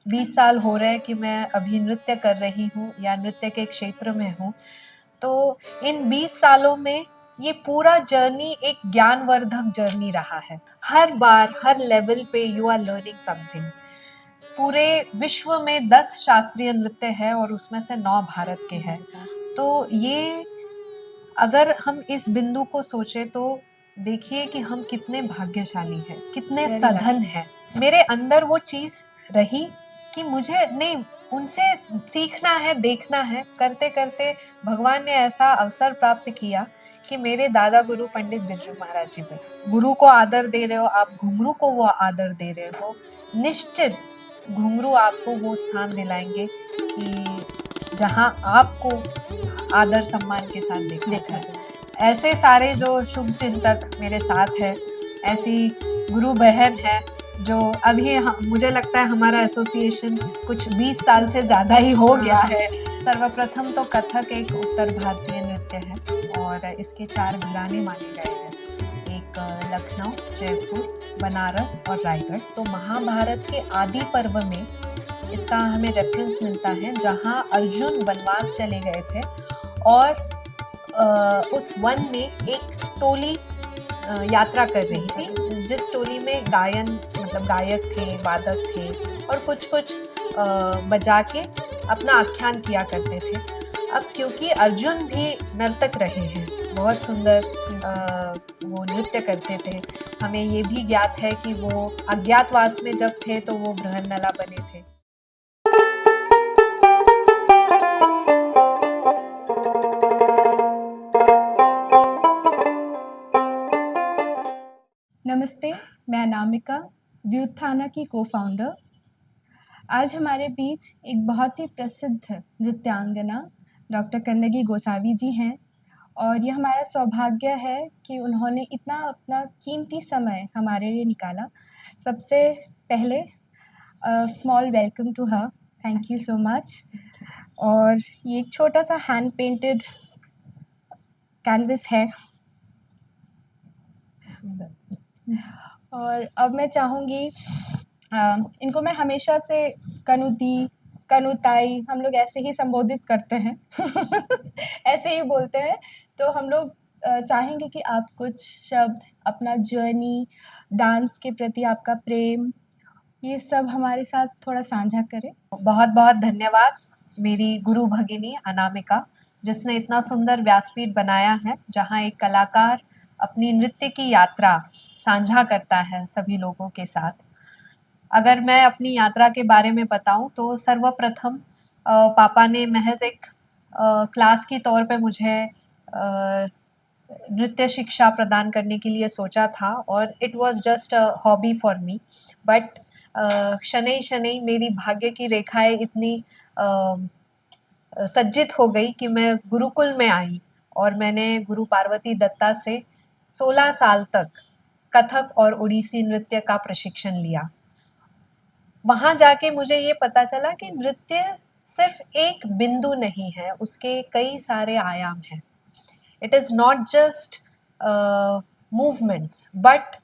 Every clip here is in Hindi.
20 साल हो रहे हैं कि मैं अभी नृत्य कर रही हूँ या नृत्य के क्षेत्र में हूँ। तो इन 20 सालों में ये पूरा जर्नी एक ज्ञानवर्धक जर्नी रहा है। हर बार, हर लेवल पे यू आर लर्निंग समथिंग। पूरे विश्व में 10 शास्त्रीय नृत्य है और उसमें से 9 भारत के हैं। तो ये अगर हम इस बिंदु को सोचे तो देखिए कि हम कितने भाग्यशाली हैं, कितने सधन हैं। मेरे अंदर वो चीज रही कि मुझे नहीं, उनसे सीखना है, देखना है। करते करते भगवान ने ऐसा अवसर प्राप्त किया कि मेरे दादा गुरु पंडित बिरजू महाराज जी बने। गुरु को आदर दे रहे हो आप, घुंघरू को वो आदर दे रहे हो, निश्चित घुंघरू आपको वो स्थान दिलाएंगे कि जहां आपको आदर सम्मान के साथ देखा जाए। ऐसे सारे जो शुभ चिंतक मेरे साथ है, ऐसी गुरु बहन है जो अभी मुझे लगता है हमारा एसोसिएशन कुछ 20 साल से ज़्यादा ही हो गया है। सर्वप्रथम तो कथक एक उत्तर भारतीय नृत्य है और इसके 4 घराने माने गए हैं। एक लखनऊ, जयपुर, बनारस और रायगढ़। तो महाभारत के आदि पर्व में इसका हमें रेफरेंस मिलता है, जहाँ अर्जुन वनवास चले गए थे और उस वन में एक टोली यात्रा कर रही थी, जिस टोली में गायन मतलब गायक थे, वादक थे और कुछ कुछ बजा के अपना आख्यान किया करते थे। अब क्योंकि अर्जुन भी नर्तक रहे हैं, बहुत सुंदर वो नृत्य करते थे। हमें ये भी ज्ञात है कि वो अज्ञातवास में जब थे तो वो बृहन्नला बने थे। नमस्ते, मैं अनामिका, व्यूत्थाना की को-फाउंडर। आज हमारे बीच एक बहुत ही प्रसिद्ध नृत्यांगना डॉक्टर कन्नगी गोसावी जी हैं और ये हमारा सौभाग्य है कि उन्होंने इतना अपना कीमती समय हमारे लिए निकाला। सबसे पहले small welcome to her, thank you so much. और ये एक छोटा-सा हैंड पेंटेड कैनवस है। और अब मैं चाहूँगी इनको मैं हमेशा से कनु दी, कनु ताई, हम लोग ऐसे ही संबोधित करते हैं ऐसे ही बोलते हैं। तो हम लोग चाहेंगे कि आप कुछ शब्द, अपना जर्नी, डांस के प्रति आपका प्रेम, ये सब हमारे साथ थोड़ा साझा करें। बहुत बहुत धन्यवाद मेरी गुरु भगिनी अनामिका, जिसने इतना सुंदर व्यासपीठ बनाया है, जहाँ एक कलाकार अपनी नृत्य की यात्रा साझा करता है सभी लोगों के साथ। अगर मैं अपनी यात्रा के बारे में बताऊं तो सर्वप्रथम पापा ने महज एक क्लास के तौर पे मुझे नृत्य शिक्षा प्रदान करने के लिए सोचा था और it was just a hobby for me. But शनैः शनैः मेरी भाग्य की रेखाएं इतनी सज्जित हो गई कि मैं गुरुकुल में आई और मैंने गुरु पार्वती दत्ता से 16 साल तक कथक और ओडिसी नृत्य का प्रशिक्षण लिया। वहाँ जाके मुझे ये पता चला कि नृत्य सिर्फ एक बिंदु नहीं है, उसके कई सारे आयाम हैं। It is not just movements, but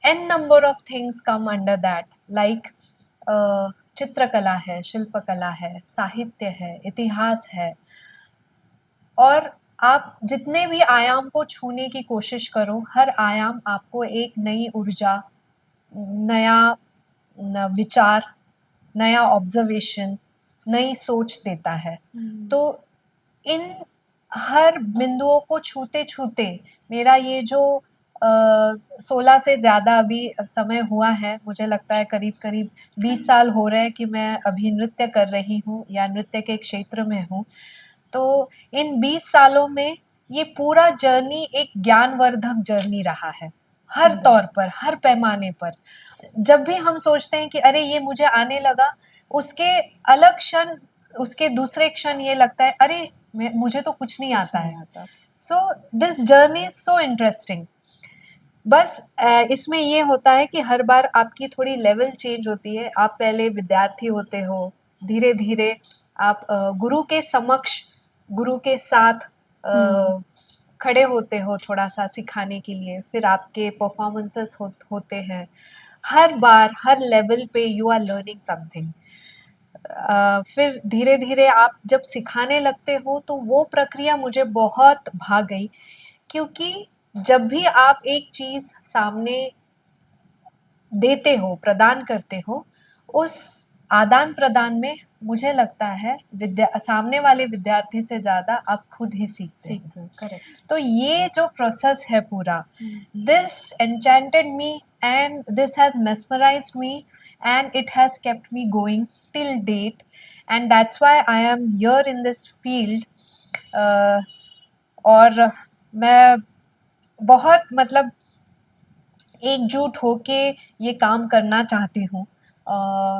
n number of things come under that, like चित्रकला है, शिल्पकला है, साहित्य है, इतिहास है। और आप जितने भी आयाम को छूने की कोशिश करो, हर आयाम आपको एक नई ऊर्जा, नया विचार, नया ऑब्जर्वेशन, नई सोच देता है। तो इन हर बिंदुओं को छूते छूते मेरा ये जो 16 से ज़्यादा अभी समय हुआ है, मुझे लगता है करीब करीब 20 साल हो रहे हैं कि मैं अभी नृत्य कर रही हूँ या नृत्य के क्षेत्र में हूँ। तो इन 20 सालों में ये पूरा जर्नी एक ज्ञानवर्धक जर्नी रहा है, हर तौर पर, हर पैमाने पर। जब भी हम सोचते हैं कि अरे ये मुझे आने लगा, उसके अलग क्षण, उसके दूसरे क्षण ये लगता है अरे मुझे तो कुछ नहीं आता है। So this journey is so interesting. बस इसमें ये होता है कि हर बार आपकी थोड़ी लेवल चेंज होती है। आप पहले विद्यार्थी होते हो, धीरे धीरे आप गुरु के समक्ष, गुरु के साथ खड़े होते हो थोड़ा सा सिखाने के लिए। फिर आपके परफॉर्मेंसेस होते हैं हर बार हर लेवल पे यू आर लर्निंग समथिंग। फिर धीरे धीरे आप जब सिखाने लगते हो तो वो प्रक्रिया मुझे बहुत भा गई, क्योंकि जब भी आप एक चीज सामने देते हो, प्रदान करते हो, उस आदान प्रदान में मुझे लगता है सामने वाले विद्यार्थी से ज्यादा आप खुद ही सीखते हो। करेक्ट। तो ये जो प्रोसेस है पूरा, this enchanted me and this has mesmerised me and it has kept me going till date, and that's why I am here in this field. और मैं बहुत मतलब एकजुट होके ये काम करना चाहती हूँ।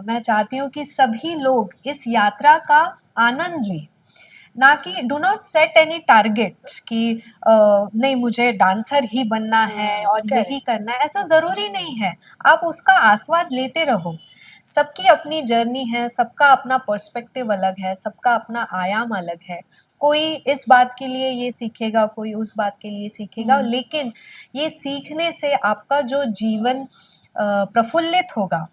मैं चाहती हूँ कि सभी लोग इस यात्रा का आनंद लें, ना कि do not set any targets कि नहीं मुझे डांसर ही बनना है और यही करना है, ऐसा ज़रूरी नहीं है। आप उसका आस्वाद लेते रहो। सबकी अपनी जर्नी है, सबका अपना पर्सपेक्टिव अलग है, सबका अपना आयाम अलग है। कोई इस बात के लिए ये सीखेगा, कोई उस बात के लिए सीखेगा, लेकिन ये सीखने से आपका जो जीवन प्रफुल्लित होगा,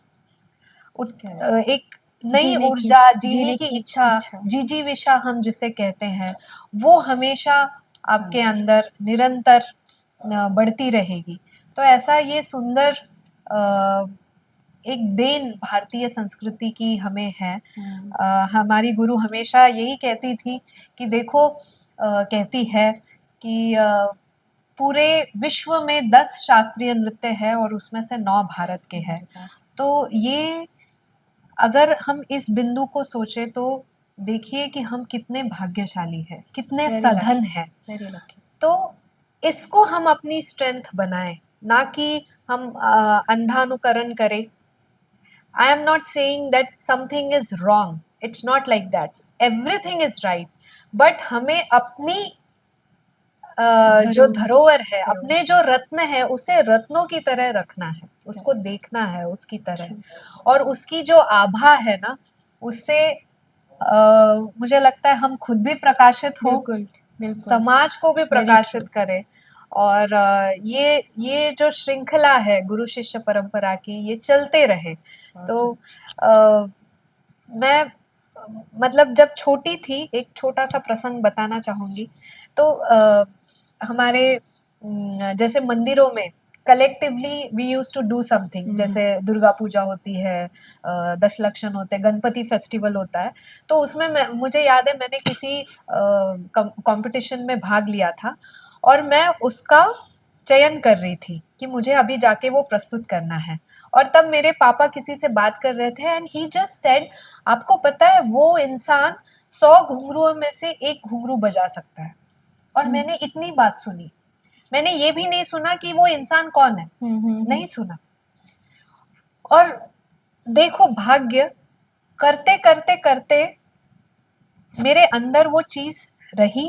एक नई ऊर्जा, जीने की इच्छा, जिजीविषा हम जिसे कहते हैं, वो हमेशा आपके अंदर निरंतर बढ़ती रहेगी। तो ऐसा ये सुंदर एक देन भारतीय संस्कृति की हमें है। हमारी गुरु हमेशा यही कहती थी कि देखो, कहती है कि पूरे विश्व में 10 शास्त्रीय नृत्य है और उसमें से 9 भारत के हैं। तो ये अगर हम इस बिंदु को सोचे तो देखिए कि हम कितने भाग्यशाली हैं, कितने सधन हैं। तो इसको हम अपनी स्ट्रेंथ बनाएं, ना कि हम अंधानुकरण करें। I am not saying that something is wrong. It's not like that. Everything is right. But हमें अपनी जो धरोहर है, अपने जो रत्न है, उसे रत्नों की तरह रखना है, उसको देखना है उसकी तरह, और उसकी जो आभा है ना, उससे मुझे लगता है हम खुद भी प्रकाशित हो, समाज को भी प्रकाशित करें। और ये जो श्रृंखला है गुरु शिष्य परंपरा की, ये चलते रहे। तो मैं मतलब जब छोटी थी, एक छोटा सा प्रसंग बताना चाहूंगी। तो हमारे जैसे मंदिरों में collectively we use to do something, जैसे दुर्गा पूजा होती है, दशलक्षण होते हैं, गणपति फेस्टिवल होता है। तो उसमें मुझे याद है मैंने किसी कंपटीशन में भाग लिया था और मैं उसका चयन कर रही थी कि मुझे अभी जाके वो प्रस्तुत करना है। और तब मेरे पापा किसी से बात कर रहे थे एंड ही जस्ट सेड, आपको पता है वो इंसान 100 घुंघरुओं में से एक घुंघरू बजा सकता है। और मैंने इतनी बात सुनी, मैंने ये भी नहीं सुना कि वो इंसान कौन है, नहीं सुना। और देखो भाग्य, करते करते करते मेरे अंदर वो चीज रही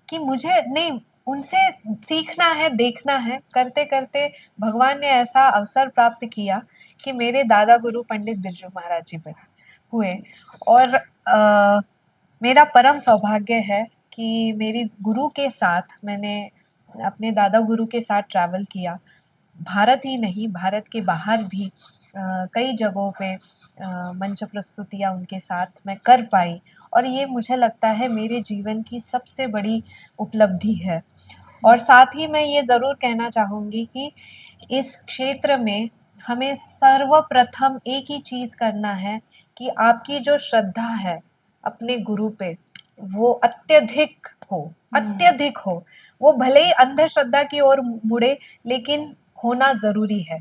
कि मुझे नहीं, उनसे सीखना है, देखना है। करते करते भगवान ने ऐसा अवसर प्राप्त किया कि मेरे दादा गुरु पंडित बिरजू महाराज जी हुए। और मेरा परम सौभाग्य है कि मेरी गुरु के साथ मैंने अपने दादा गुरु के साथ ट्रैवल किया। भारत ही नहीं, भारत के बाहर भी कई जगहों पे मंच प्रस्तुतियाँ उनके साथ मैं कर पाई, और ये मुझे लगता है मेरे जीवन की सबसे बड़ी उपलब्धि है। और साथ ही मैं ये ज़रूर कहना चाहूँगी कि इस क्षेत्र में हमें सर्वप्रथम एक ही चीज़ करना है कि आपकी जो श्रद्धा है अपने गुरु पे, वो अत्यधिक हो, अत्यधिक हो। वो भले ही अंधश्रद्धा की ओर मुड़े, लेकिन होना ज़रूरी है।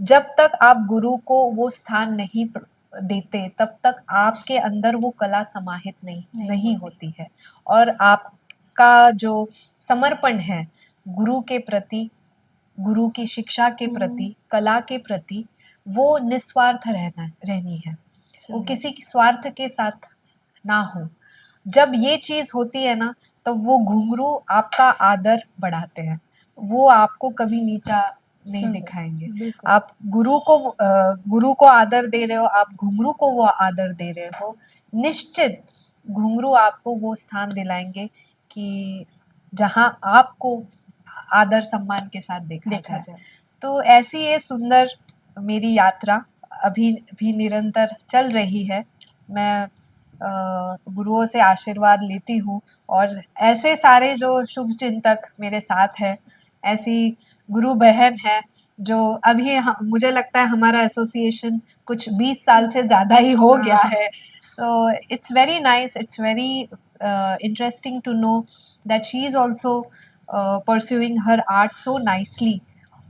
जब तक आप गुरु को वो स्थान नहीं देते, तब तक आपके अंदर वो कला समाहित नहीं होती है। और आपका जो समर्पण है गुरु के प्रति, गुरु की शिक्षा के प्रति, कला के प्रति, वो निस्वार्थ रहनी है। वो किसी की स्वार्थ के साथ ना हो। जब ये चीज होती है ना, तो वो घुंघरू आपका आदर बढ़ाते हैं, वो आपको कभी नीचा नहीं दिखाएंगे। आप गुरु को आदर दे रहे हो, आप घुंघरू को वो आदर दे रहे हो, निश्चित घुंघरू आपको वो स्थान दिलाएंगे कि जहां आपको आदर सम्मान के साथ देखा जाए। तो ऐसी ये सुंदर मेरी यात्रा अभी भी निरंतर चल रही है। मैं गुरुओं से आशीर्वाद लेती हूँ और ऐसे सारे जो शुभ चिंतक मेरे साथ हैं, ऐसी गुरु बहन है जो अभी मुझे लगता है हमारा एसोसिएशन कुछ 20 साल से ज़्यादा ही हो गया है। So it's very nice, it's very interesting to know that she is also pursuing her art so nicely.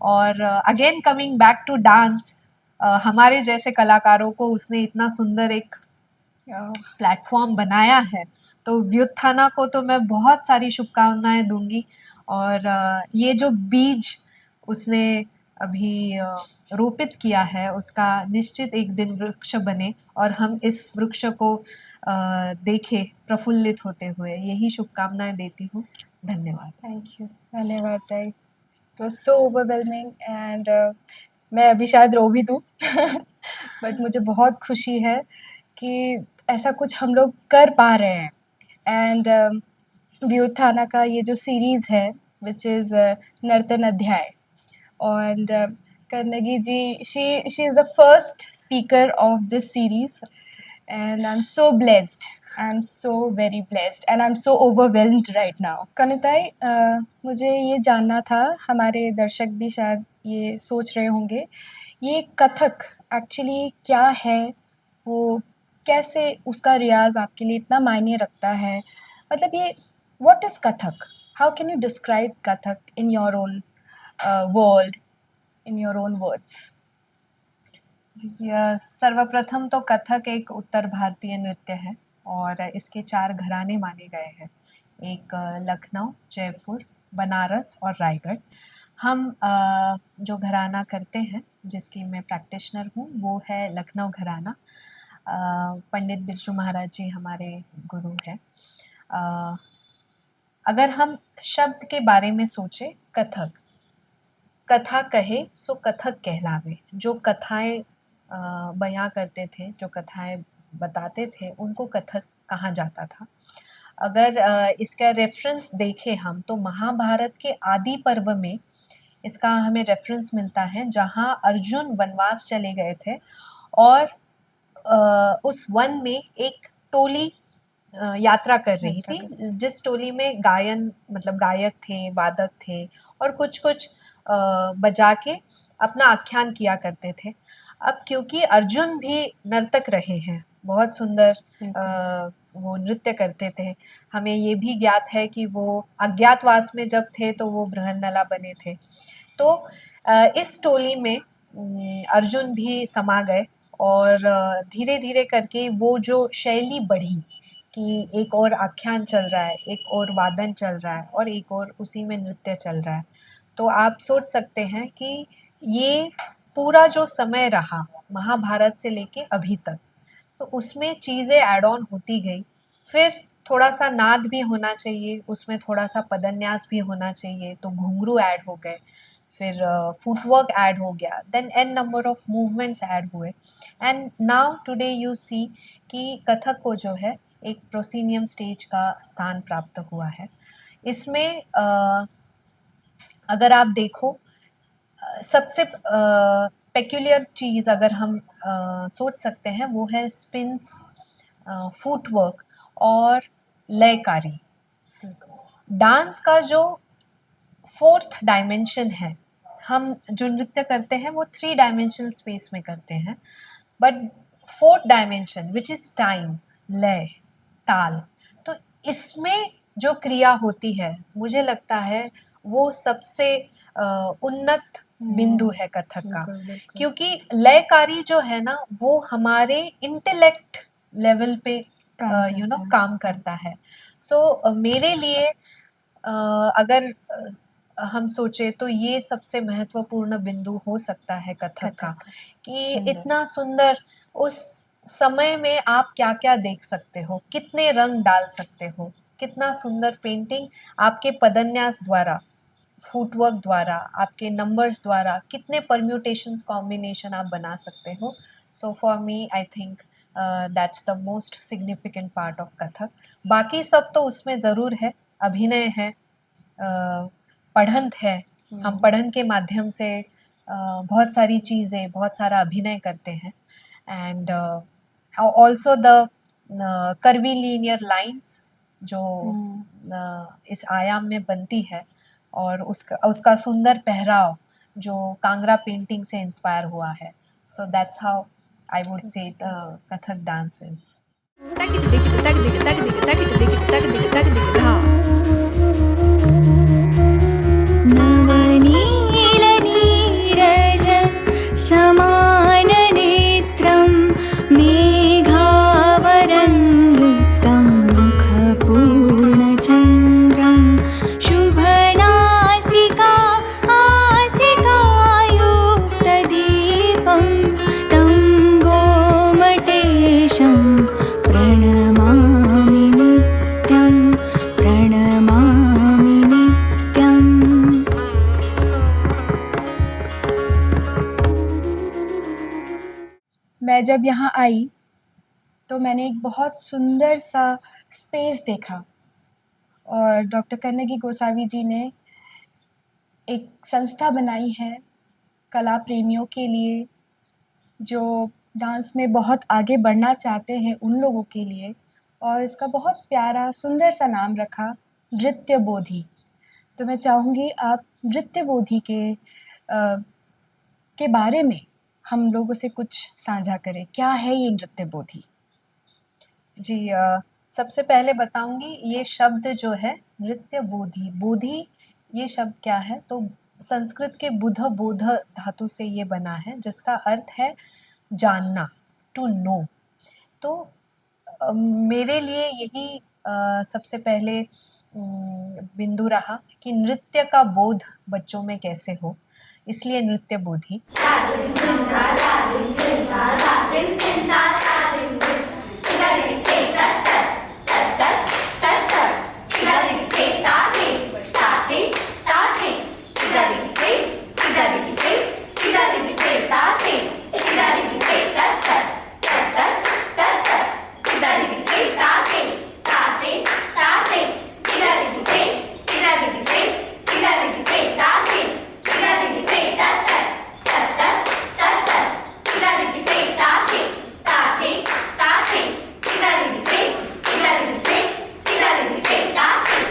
और again coming back to dance, हमारे जैसे कलाकारों को उसने इतना सुंदर एक प्लेटफॉर्म बनाया है, तो व्युत्थाना को तो मैं बहुत सारी शुभकामनाएं दूंगी। और ये जो बीज उसने अभी रोपित किया है उसका निश्चित एक दिन वृक्ष बने और हम इस वृक्ष को देखें प्रफुल्लित होते हुए, यही शुभकामनाएं देती हूँ। धन्यवाद। थैंक यू, धन्यवाद ताई। It was so overwhelming and मैं अभी शायद रो भी दूँ बट मुझे बहुत खुशी है कि ऐसा कुछ हम लोग कर पा रहे हैं। एंड व्युत्थाना का ये जो सीरीज़ है विच इज़ नर्तन अध्याय, and Kannagi ji, she is the first speaker of this series, and I'm so blessed. I'm so very blessed, and I'm so overwhelmed right now. कनिताई, मुझे ये जानना था, हमारे दर्शक भी शायद ये सोच रहे होंगे, ये कथक एक्चुअली क्या है, वो कैसे उसका रियाज आपके लिए इतना मायने रखता है, मतलब ये what is Kathak? How can you describe Kathak in your own world, in your own words? सर्वप्रथम तो कथक एक उत्तर भारतीय नृत्य है और इसके 4 घराने माने गए हैं। एक लखनऊ, जयपुर, बनारस और रायगढ़। हम जो घराना करते हैं जिसकी मैं प्रैक्टिशनर हूँ वो है लखनऊ घराना। पंडित बिरजू महाराज जी हमारे गुरु हैं। अगर हम शब्द के बारे में सोचे, कथक, कथा कहे सो कथक कहलावे। जो कथाएं बयां करते थे, जो कथाएं बताते थे, उनको कथक कहा जाता था। अगर इसका रेफरेंस देखें हम तो महाभारत के आदि पर्व में इसका हमें रेफरेंस मिलता है, जहां अर्जुन वनवास चले गए थे और उस वन में एक टोली यात्रा कर रही थी, जिस टोली में गायन मतलब गायक थे, वादक थे और कुछ कुछ बजा के अपना आख्यान किया करते थे। अब क्योंकि अर्जुन भी नर्तक रहे हैं, बहुत सुंदर वो नृत्य करते थे। हमें ये भी ज्ञात है कि वो अज्ञातवास में जब थे तो वो बृहन्नला बने थे। तो इस टोली में अर्जुन भी समा गए और धीरे धीरे करके वो जो शैली बढ़ी कि एक और आख्यान चल रहा है, एक और वादन चल रहा है और एक और उसी में नृत्य चल रहा है। तो आप सोच सकते हैं कि ये पूरा जो समय रहा महाभारत से लेके अभी तक, तो उसमें चीज़ें ऐड ऑन होती गई। फिर थोड़ा सा नाद भी होना चाहिए, उसमें थोड़ा सा पदन्यास भी होना चाहिए, तो घुंघरू ऐड हो गए, फिर फुटवर्क ऐड हो गया, then an number of movements add हुए and now today you see कि कथक को जो है एक प्रोसीनियम स्टेज का स्थान प्राप्त हुआ है। इसमें अगर आप देखो सबसे पेक्यूलियर चीज़ अगर हम सोच सकते हैं वो है स्पिन्स, फुटवर्क और लयकारी। डांस का जो 4th डायमेंशन है, हम जो नृत्य करते हैं वो 3 डायमेंशनल स्पेस में करते हैं, but 4th dimension which is time, लय, ताल, तो इसमें जो क्रिया होती है मुझे लगता है वो सबसे उन्नत बिंदु है कथक का। क्योंकि लयकारी जो है ना वो हमारे इंटेलेक्ट लेवल पे काम करता है। सो मेरे लिए अगर हम सोचे तो ये सबसे महत्वपूर्ण बिंदु हो सकता है कथक का, कि इतना सुंदर उस समय में आप क्या क्या देख सकते हो, कितने रंग डाल सकते हो, कितना सुंदर पेंटिंग आपके पदन्यास द्वारा, फुटवर्क द्वारा, आपके नंबर्स द्वारा कितने परम्यूटेशंस कॉम्बिनेशन आप बना सकते हो। So for me I think that's the most significant part of Kathak. बाकी सब तो उसमें ज़रूर है, अभिनय है, पढ़ंत है, हम पढ़न के माध्यम से बहुत सारी चीज़ें, बहुत सारा अभिनय करते हैं and also the curvilinear lines जो इस आयाम में बनती है और उसका सुंदर पहराव जो कांगड़ा पेंटिंग से इंस्पायर हुआ है. So that's how I would say Kathak dance is. नवनीलनीरज समाननेत्रं मेघावरं युक्तं मुखपूर्णचन्द्रं शुभनासिका आसिकायुक्तदीपं तं गोमटेशं प्रणमामि नित्यं प्रणमामि नित्यम्. मैं जब यहाँ आई तो मैंने एक बहुत सुंदर सा स्पेस देखा और डॉक्टर कन्नगी गोसावी जी ने एक संस्था बनाई है कला प्रेमियों के लिए, जो डांस में बहुत आगे बढ़ना चाहते हैं उन लोगों के लिए, और इसका बहुत प्यारा सुंदर सा नाम रखा नृत्य बोधि. तो मैं चाहूँगी आप नृत्य बोधि के बारे में हम लोगों से कुछ साझा करें. क्या है ये नृत्य बोधि? जी, सबसे पहले बताऊंगी ये शब्द जो है नृत्य बोधि. बोधि ये शब्द क्या है? तो संस्कृत के बुध बोध धातु से ये बना है, जिसका अर्थ है जानना, टू नो. तो मेरे लिए यही सबसे पहले बिंदु रहा कि नृत्य का बोध बच्चों में कैसे हो, इसलिए नृत्य बोधि.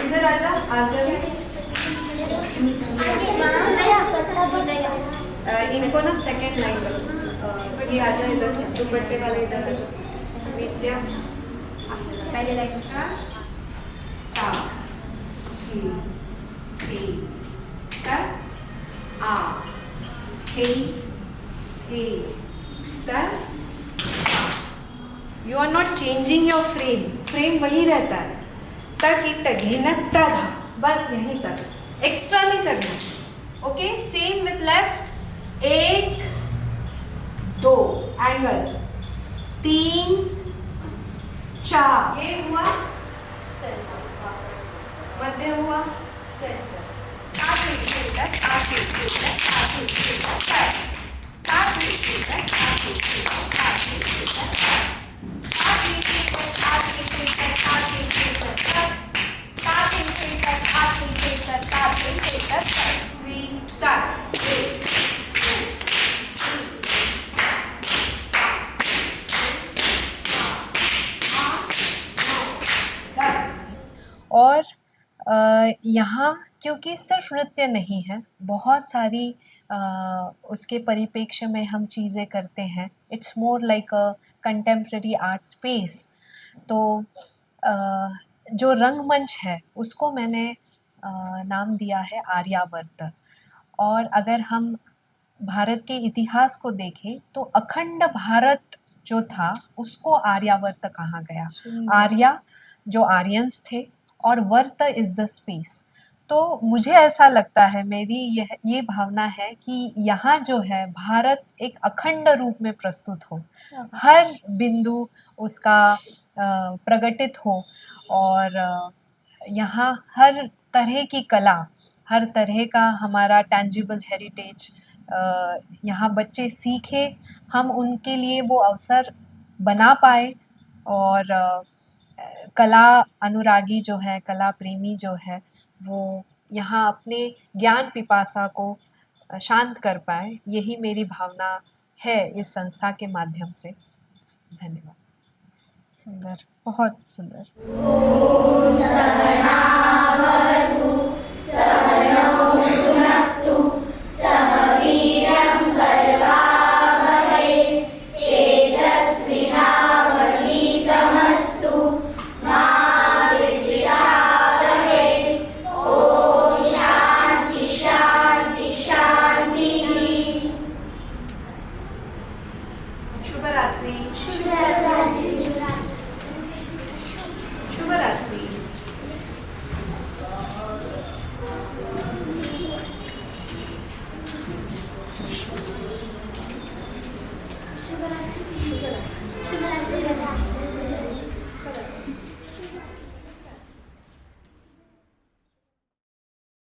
इधर आजा, आजा. इनको ना सेकंड लाइन रखो. ये आजा इधर, दुपट्टे वाले इधर आजा. विद्या पहले लाइन का ता ही ता आ he ता. You are not changing your frame वही रहता है. तक इट घेनत तक, बस यहीं तक, एक्स्ट्रा नहीं करना. Okay, same with left. 1 2 angle, 3 4, ये हुआ सेंटर, वापस मध्य हुआ सेंटर. आगे सेंटर, आगे सेंटर, आगे सेंटर, आगे सेंटर, आगे सेंटर, आगे सेंटर, आगे सेंटर, आगे सेंटर, आगे सेंटर, आगे सेंटर, आगे सेंटर, आगे सेंटर. 3 स्टार्ट. और यहाँ क्योंकि सिर्फ नृत्य नहीं है, बहुत सारी उसके परिप्रेक्ष्य में हम चीज़ें करते हैं. It's more like a contemporary art space. तो जो रंगमंच है उसको मैंने नाम दिया है आर्यावर्त. और अगर हम भारत के इतिहास को देखें तो अखंड भारत जो था उसको आर्यावर्त कहा गया. आर्या जो आर्यंस थे और वर्त इज द स्पेस. तो मुझे ऐसा लगता है, मेरी ये भावना है कि यहाँ जो है भारत एक अखंड रूप में प्रस्तुत हो, हर बिंदु उसका प्रगटित हो. और यहाँ हर तरह की कला, हर तरह का हमारा टैंजिबल हेरिटेज यहाँ बच्चे सीखे, हम उनके लिए वो अवसर बना पाए. और कला अनुरागी जो है, कला प्रेमी जो है, वो यहाँ अपने ज्ञान पिपासा को शांत कर पाए, यही मेरी भावना है इस संस्था के माध्यम से। धन्यवाद। सुंदर, बहुत सुंदर। शुभ रात्रि। शुभ रात्रि। शुभ रात्रि बेटा।